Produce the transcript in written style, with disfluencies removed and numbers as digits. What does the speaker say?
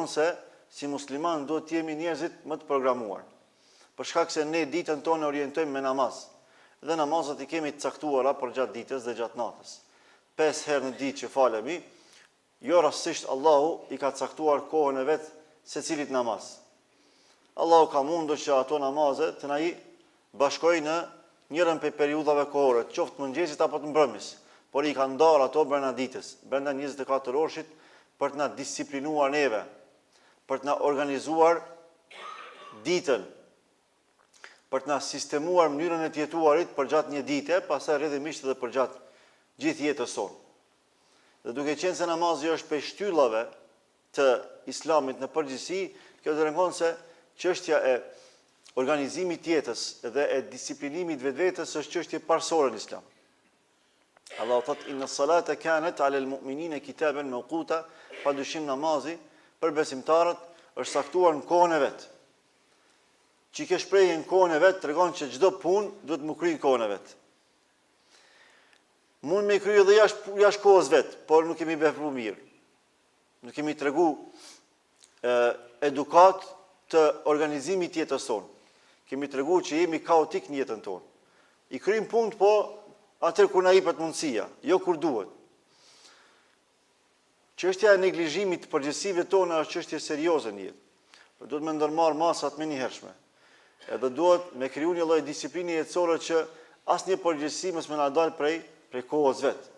tregon se si musliman duhet të jemi njerëzit më të programuar. Për shkak se ne ditën tonë orientojmë me namaz. Dhe namazet i kemi të caktuara për gjatë ditës dhe gjatë natës. 5 herë në ditë që falemi, jo rastësisht Allahu i ka caktuar kohën e vet secilit namaz. Allahu ka mundur që ato namaze të na i bashkojë në njërën për periudhave kohore, qoftë mëngjesit apo të mbrëmjes, por i ka ndarë ato brenda ditës, brenda 24 orëshit, për të na disiplinuar neve, për të na organizuar ditën, për të na sistemuar mënyrën e të jetuarit për gjatë një dite, pastaj rrjedhimisht edhe për gjatë gjithë jetës sonë. Dhe duke qenë se namazi është prej shtyllave të Islamit në përgjithësi, kjo tregon se çështja e organizimit të jetës dhe e disiplinimit vetvetes është çështje parsorë në Islam. Allahu thot inna salata kanat ala al-mu'minina kitaban mawquta, padyshim namazi për besimtarët është saktuar në kohën e vet. Që ke shprehje në kohën e vet tregon që çdo punë duhet të kryej në kohën e vet. Mund me kryer edhe jashtë kohës vet, por nuk kemi vepruar mirë. Nuk kemi tregu edukat të organizimit të jetës tonë. Kemi treguar që jemi kaotik në jetën tonë. I kryjm punët, po atëherë kur na jepet mundësia, jo kur duhet. Çështja e neglizhimit të përgjegjësive tona është çështje serioze në jetë. Por duhet me ndërmarr masat me njëhershme. Edhe duhet me kriju një lloj disipline jetësore që asnjë përgjegjësi mos më na dalë prej kohës vet.